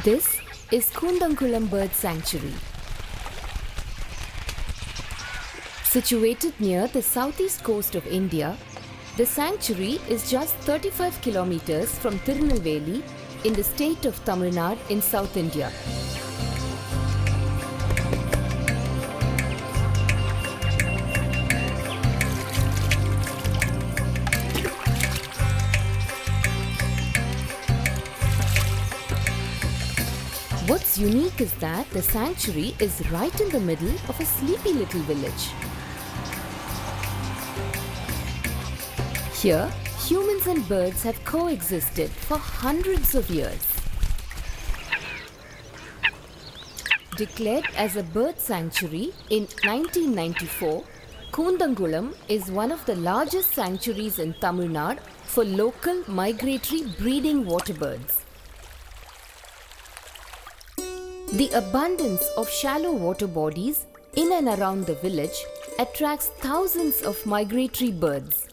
This is Koondankulam Bird Sanctuary. Situated near the southeast coast of India, the sanctuary is just 35 kilometers from Tirunelveli in the state of Tamil Nadu in South India. What's unique is that the sanctuary is right in the middle of a sleepy little village. Here, humans and birds have coexisted for hundreds of years. Declared as a bird sanctuary in 1994, Koondankulam is one of the largest sanctuaries in Tamil Nadu for local migratory breeding waterbirds. The abundance of shallow water bodies in and around the village attracts thousands of migratory birds.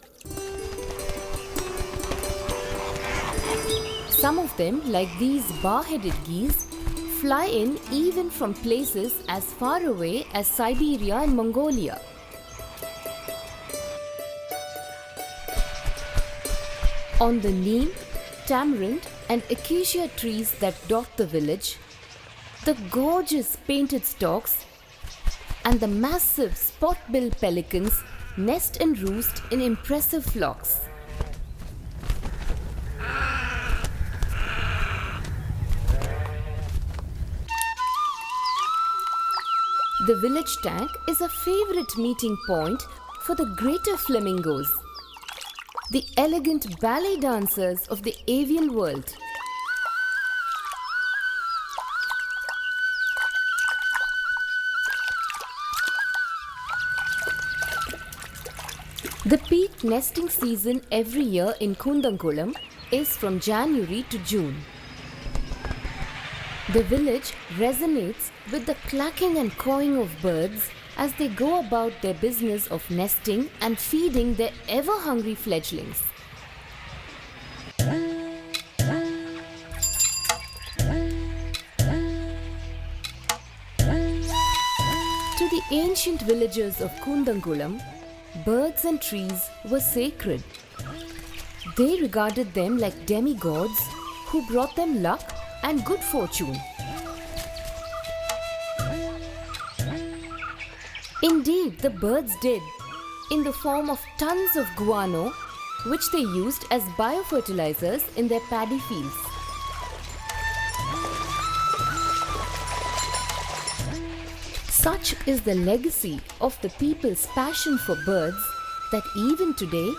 Some of them, like these bar-headed geese, fly in even from places as far away as Siberia and Mongolia. On the neem, tamarind and acacia trees that dot the village, the gorgeous painted storks and the massive spot-billed pelicans nest and roost in impressive flocks. The village tank is a favorite meeting point for the greater flamingos, the elegant ballet dancers of the avian world. The peak nesting season every year in Koondankulam is from January to June. The village resonates with the clacking and cawing of birds as they go about their business of nesting and feeding their ever-hungry fledglings. To the ancient villagers of Koondankulam, birds and trees were sacred. They regarded them like demigods who brought them luck and good fortune. Indeed, the birds did, in the form of tons of guano, which they used as biofertilizers in their paddy fields. Such is the legacy of the people's passion for birds that even today,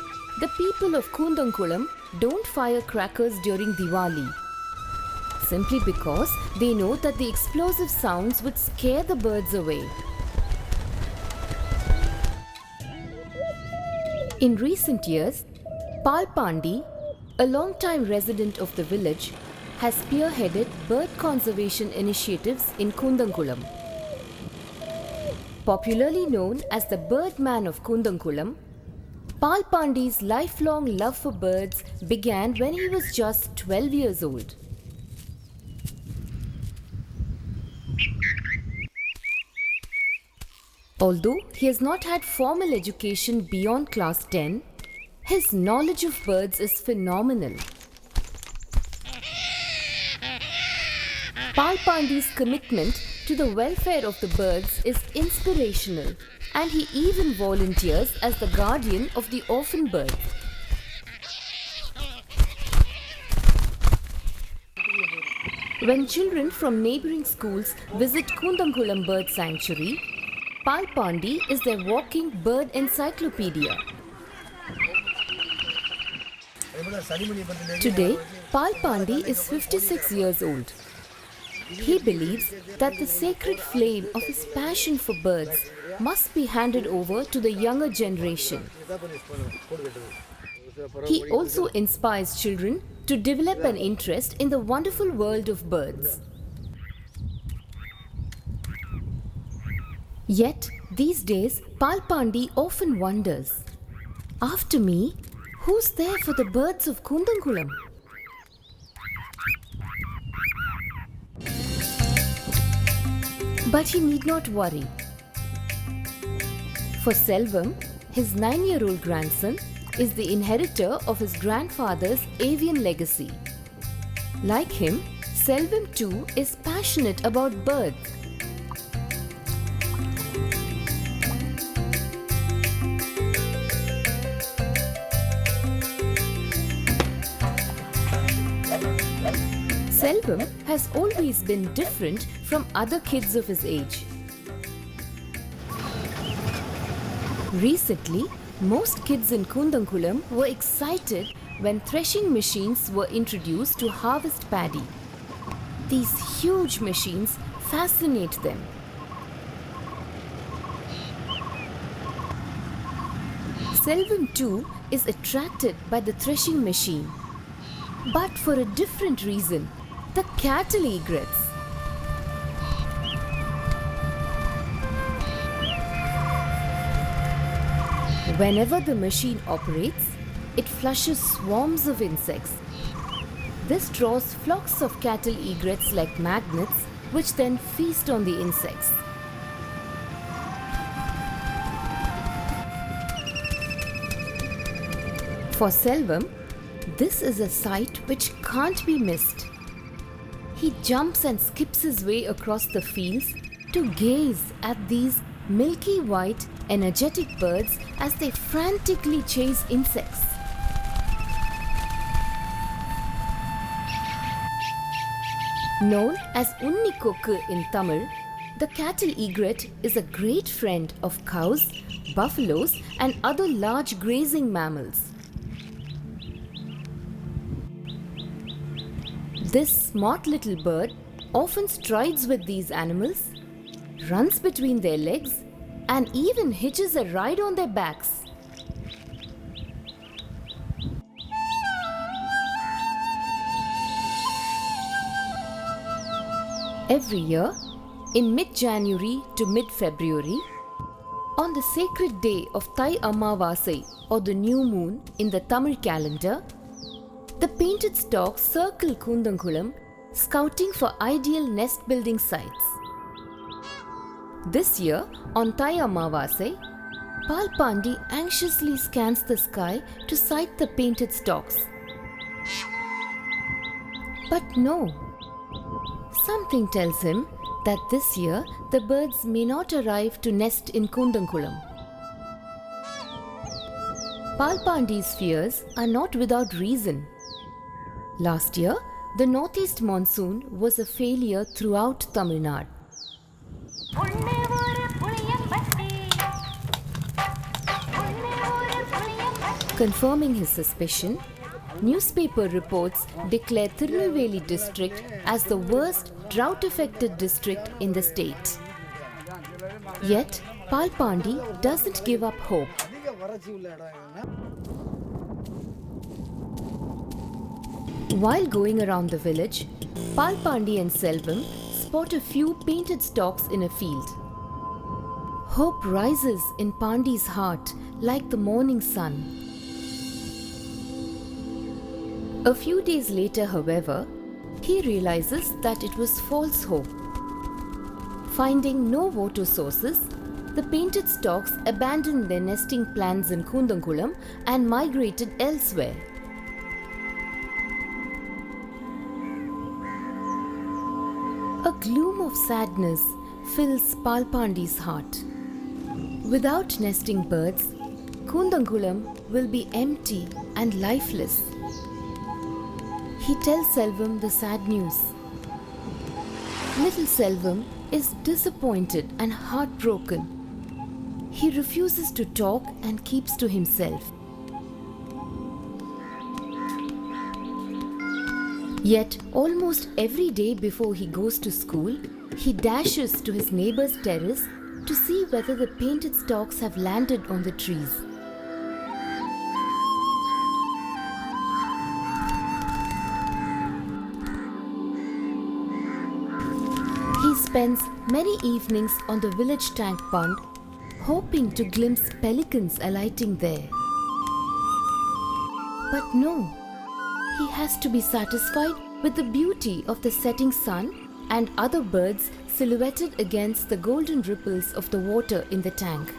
the people of Koondankulam don't fire crackers during Diwali, simply because they know that the explosive sounds would scare the birds away. In recent years, Pal Pandy, a long-time resident of the village, has spearheaded bird conservation initiatives in Koondankulam. Popularly known as the Birdman of Koondankulam, Pal Pandy's lifelong love for birds began when he was just 12 years old. Although he has not had formal education beyond class 10, his knowledge of birds is phenomenal. Pal Pandy's commitment to the welfare of the birds is inspirational, and he even volunteers as the guardian of the orphan birds. When children from neighboring schools visit Koondankulam Bird Sanctuary, Pal Pandy is their walking bird encyclopedia. Today, Pal Pandy is 56 years old. He believes that the sacred flame of his passion for birds must be handed over to the younger generation. He also inspires children to develop an interest in the wonderful world of birds. Yet, these days, Pal Pandy often wonders, after me, who's there for the birds of Koondankulam? But he need not worry. For Selvam, his 9-year-old grandson is the inheritor of his grandfather's avian legacy. Like him, Selvam too is passionate about birds. Selvam has always been different from other kids of his age. Recently, most kids in Koondankulam were excited when threshing machines were introduced to harvest paddy. These huge machines fascinate them. Selvam too is attracted by the threshing machine, but for a different reason: the cattle egrets. Whenever the machine operates, it flushes swarms of insects. This draws flocks of cattle egrets like magnets, which then feast on the insects. For Selvam, this is a sight which can't be missed. He jumps and skips his way across the fields to gaze at these milky white, energetic birds as they frantically chase insects. Known as Unnikokku in Tamil, the cattle egret is a great friend of cows, buffaloes, and other large grazing mammals. This smart little bird often strides with these animals, runs between their legs, and even hitches a ride on their backs. Every year, in mid-January to mid-February, on the sacred day of Thai Amavasai or the new moon in the Tamil calendar, the painted storks circle Koondankulam, scouting for ideal nest-building sites. This year, on Thai Amavasai, Pal Pandy anxiously scans the sky to sight the painted storks. But no, something tells him that this year the birds may not arrive to nest in Koondankulam. Pal Pandy's fears are not without reason. Last year, the northeast monsoon was a failure throughout Tamil Nadu. Confirming his suspicion, newspaper reports declare Tirunelveli district as the worst drought-affected district in the state. Yet, Pal Pandy doesn't give up hope. While going around the village, Pal Pandy and Selvam spot a few painted stalks in a field. Hope rises in Pandy's heart like the morning sun. A few days later, however, he realizes that it was false hope. Finding no water sources, the painted storks abandoned their nesting plans in Koondankulam and migrated elsewhere. A gloom of sadness fills Pal Pandy's heart. Without nesting birds, Koondankulam will be empty and lifeless. He tells Selvam the sad news. Little Selvam is disappointed and heartbroken. He refuses to talk and keeps to himself. Yet, almost every day before he goes to school, he dashes to his neighbor's terrace to see whether the painted stalks have landed on the trees. He spends many evenings on the village tank pond, hoping to glimpse pelicans alighting there. But no, he has to be satisfied with the beauty of the setting sun and other birds silhouetted against the golden ripples of the water in the tank.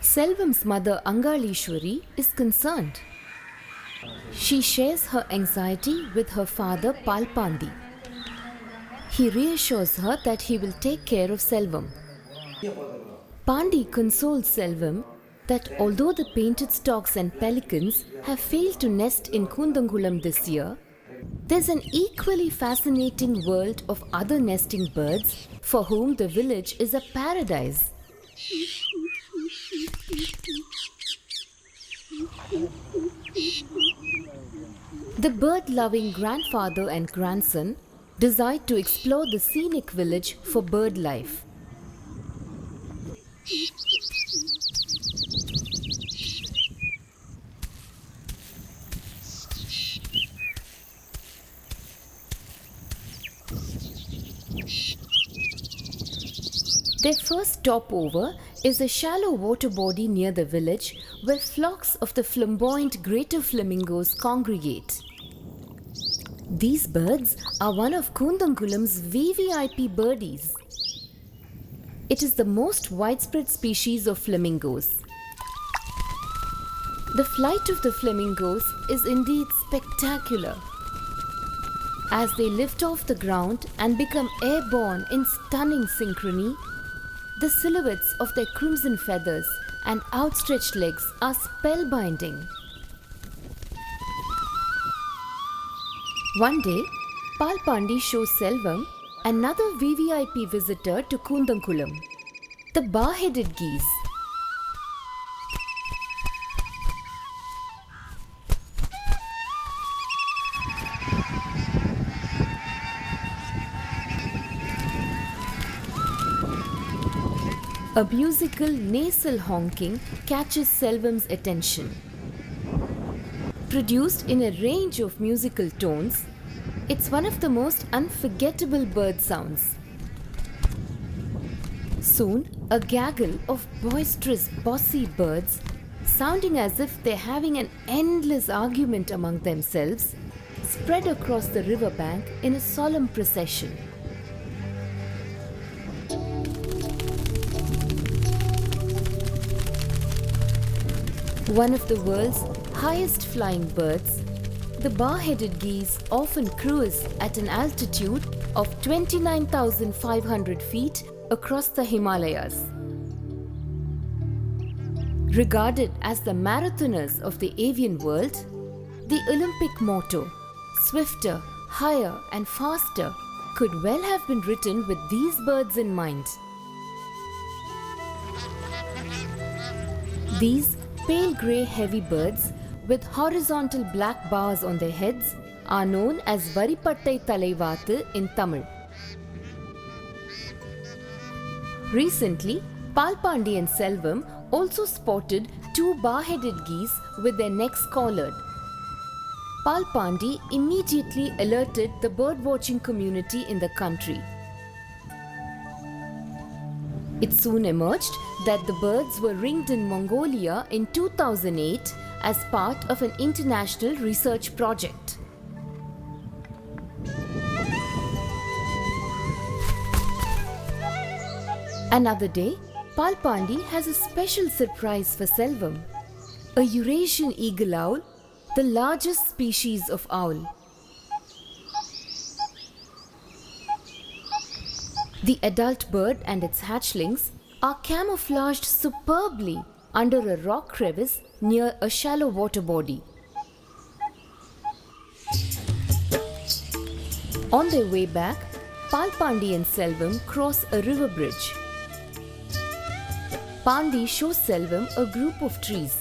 Selvam's mother Angalishwari is concerned. She shares her anxiety with her father Pal Pandy. He reassures her that he will take care of Selvam. Pandy consoles Selvam that although the painted storks and pelicans have failed to nest in Koondankulam this year, there's an equally fascinating world of other nesting birds for whom the village is a paradise. The bird-loving grandfather and grandson decide to explore the scenic village for bird life. Their first stopover is a shallow water body near the village where flocks of the flamboyant greater flamingos congregate. These birds are one of Koondankulam's VVIP birdies. It is the most widespread species of flamingos. The flight of the flamingos is indeed spectacular. As they lift off the ground and become airborne in stunning synchrony, the silhouettes of their crimson feathers and outstretched legs are spellbinding. One day, Pal Pandy shows Selvam another VVIP visitor to Koondankulam, the bar-headed geese. A musical nasal honking catches Selvam's attention. Produced in a range of musical tones, it's one of the most unforgettable bird sounds. Soon, a gaggle of boisterous, bossy birds, sounding as if they're having an endless argument among themselves, spread across the riverbank in a solemn procession. One of the world's highest flying birds, the bar-headed geese often cruise at an altitude of 29,500 feet across the Himalayas. Regarded as the marathoners of the avian world, the Olympic motto, swifter, higher and faster, could well have been written with these birds in mind. These pale grey heavy birds with horizontal black bars on their heads are known as Varipattai Thalaivaathu in Tamil. Recently, Pal Pandy and Selvam also spotted two bar-headed geese with their necks collared. Pal Pandy immediately alerted the bird-watching community in the country. It soon emerged that the birds were ringed in Mongolia in 2008 as part of an international research project. Another day, Pal Pandy has a special surprise for Selvam, a Eurasian eagle owl, the largest species of owl. The adult bird and its hatchlings are camouflaged superbly under a rock crevice near a shallow water body. On their way back, Pal Pandy and Selvam cross a river bridge. Pandy shows Selvam a group of trees.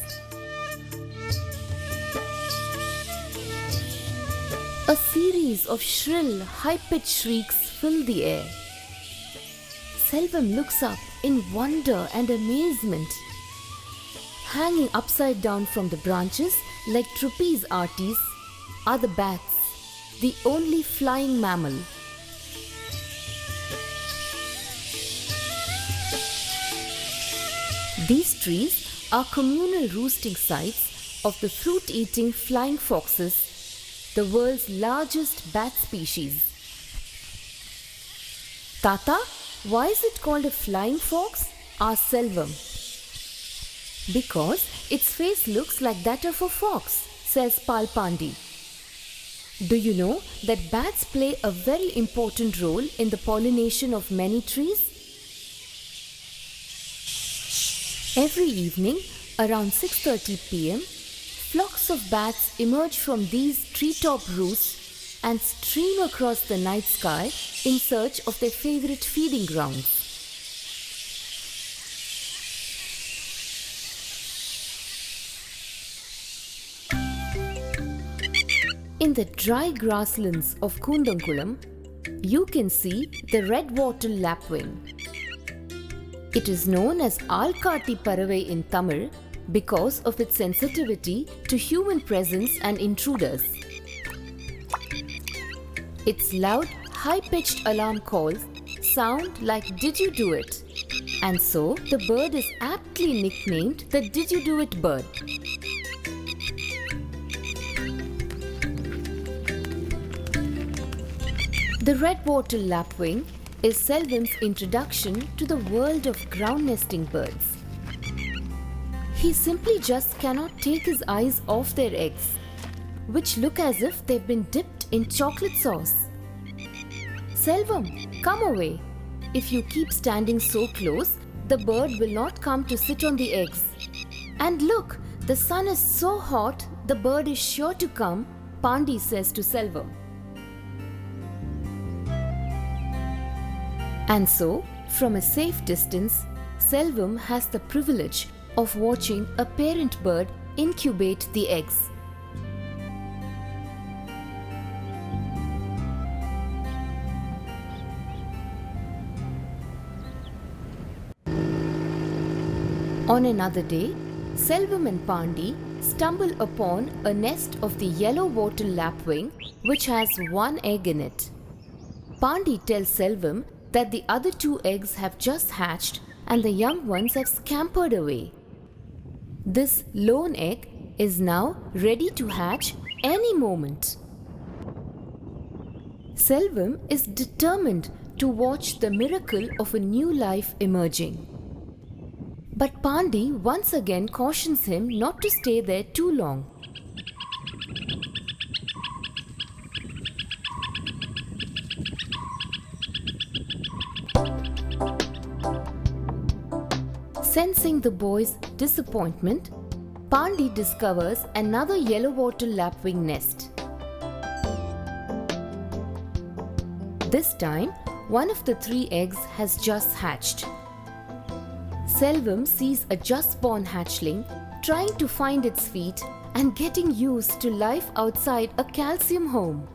A series of shrill, high-pitched shrieks fill the air. Selvam looks up in wonder and amazement. Hanging upside down from the branches like trapeze artists are the bats, the only flying mammal. These trees are communal roosting sites of the fruit-eating flying foxes, the world's largest bat species. Tata, why is it called a flying fox? Asked Selvam. Because its face looks like that of a fox, says Pal Pandy. Do you know that bats play a very important role in the pollination of many trees? Every evening, around 6:30 p.m., flocks of bats emerge from these treetop roosts and stream across the night sky in search of their favorite feeding grounds. In the dry grasslands of Koondankulam, you can see the red-wattled lapwing. It is known as Alkaati Paravai in Tamil because of its sensitivity to human presence and intruders. Its loud, high-pitched alarm calls sound like "Did you do it?" and so the bird is aptly nicknamed the "Did you do it" bird. The red-wattled lapwing is Selvan's introduction to the world of ground-nesting birds. He simply just cannot take his eyes off their eggs, which look as if they've been dipped in chocolate sauce. Selvam, come away. If you keep standing so close, the bird will not come to sit on the eggs. And look, the sun is so hot, the bird is sure to come, Pandy says to Selvam. And so, from a safe distance, Selvam has the privilege of watching a parent bird incubate the eggs. On another day, Selvam and Pandy stumble upon a nest of the yellow-wattled lapwing which has one egg in it. Pandy tells Selvam that the other two eggs have just hatched and the young ones have scampered away. This lone egg is now ready to hatch any moment. Selvam is determined to watch the miracle of a new life emerging. But Pandy once again cautions him not to stay there too long. Sensing the boy's disappointment, Pandy discovers another yellow-wattled lapwing nest. This time, one of the three eggs has just hatched. Selvam sees a just-born hatchling trying to find its feet and getting used to life outside a calcium home.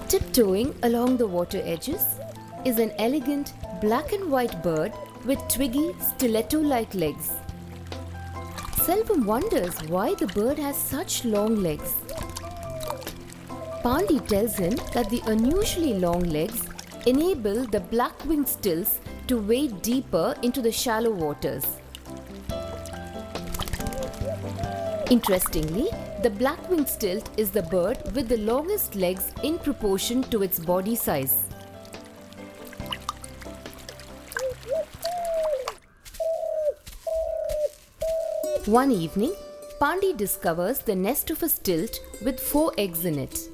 Tiptoeing along the water edges is an elegant black and white bird with twiggy, stiletto-like legs. Selvam wonders why the bird has such long legs. Pandy tells him that the unusually long legs enable the black-winged stilts to wade deeper into the shallow waters. Interestingly, the black-winged stilt is the bird with the longest legs in proportion to its body size. One evening, Pandy discovers the nest of a stilt with 4 eggs in it.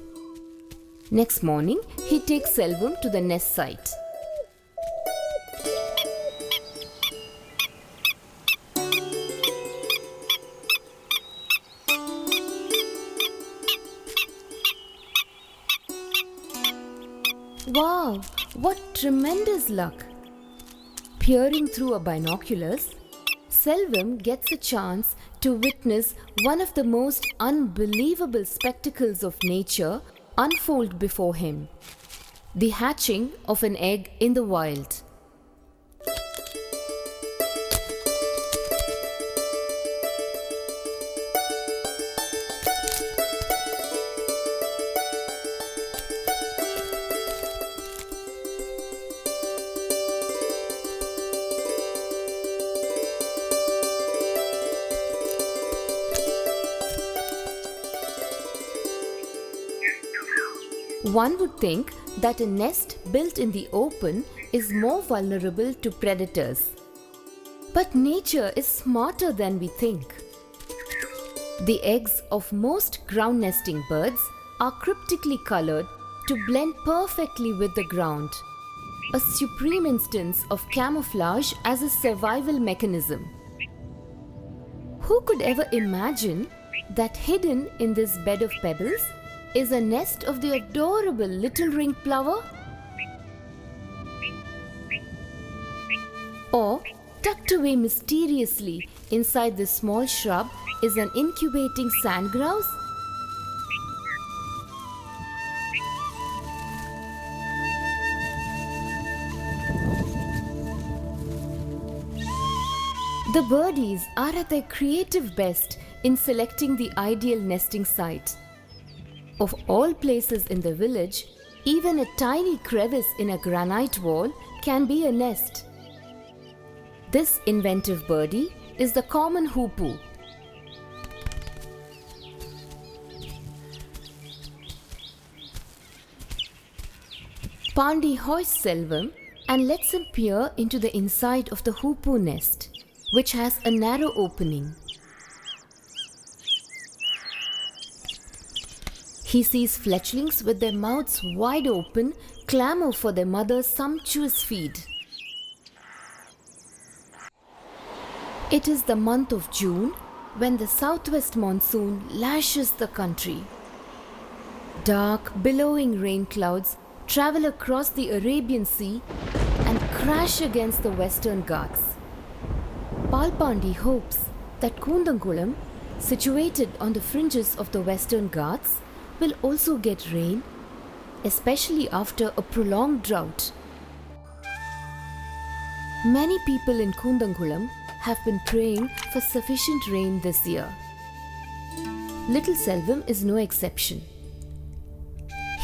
Next morning, he takes Selvam to the nest site. Wow, what tremendous luck! Peering through a binoculars, Selvam gets a chance to witness one of the most unbelievable spectacles of nature unfold before him: the hatching of an egg in the wild. One would think that a nest built in the open is more vulnerable to predators. But nature is smarter than we think. The eggs of most ground nesting birds are cryptically colored to blend perfectly with the ground, a supreme instance of camouflage as a survival mechanism. Who could ever imagine that hidden in this bed of pebbles is a nest of the adorable little ring plover? Or, tucked away mysteriously inside this small shrub is an incubating sand grouse? The birdies are at their creative best in selecting the ideal nesting site. Of all places in the village, even a tiny crevice in a granite wall can be a nest. This inventive birdie is the common hoopoe. Pandy hoists Selvan and lets him peer into the inside of the hoopoe nest, which has a narrow opening. He sees fledglings with their mouths wide open clamor for their mother's sumptuous feed. It is the month of June when the southwest monsoon lashes the country. Dark, billowing rain clouds travel across the Arabian Sea and crash against the Western Ghats. Pal Pandy hopes that Koondankulam, situated on the fringes of the Western Ghats, will also get rain, especially after a prolonged drought. Many people in Koondankulam have been praying for sufficient rain this year. Little Selvan is no exception.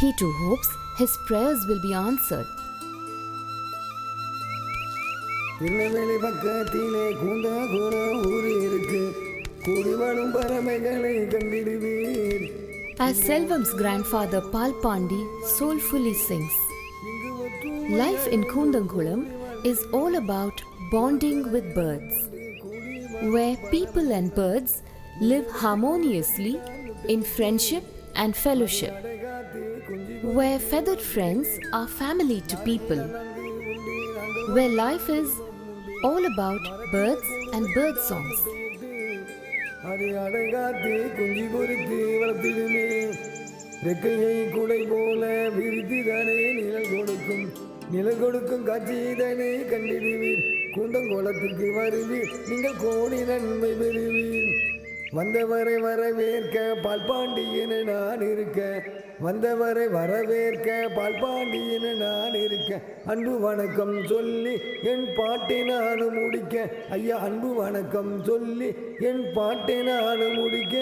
He too hopes his prayers will be answered. Tirunelveli பக்கத்திலே கூந்தங்குளம் ஊர் இருக்கு கூடி வாழும் பறவைகளை கண்டிடுவீர். As Selvan's grandfather Pal Pandy soulfully sings, life in Koondankulam is all about bonding with birds, where people and birds live harmoniously in friendship and fellowship, where feathered friends are family to people, where life is all about birds and bird songs. அதை அடங்காத்து குஞ்சு பொறுத்து வளர்த்திடுமே ரெக்கையை குடை போல விரித்துதானே நிழல் கொடுக்கும் காட்சிதனை கண்டிடுவீர். கூந்தங்குளத்துக்கு வருவீர், நீங்கள் கோடி நன்மை பெறுவீர். வந்தவரை வரவேற்க பால்பாண்டி என நான் இருக்க, வந்தவரை வரவேற்க பால்பாண்டி என நான் இருக்க, அன்பு வணக்கம் சொல்லி என் பாட்டை நானும் முடிக்க. ஐயா அன்பு வணக்கம் சொல்லி என் பாட்டை நானும் முடிக்க.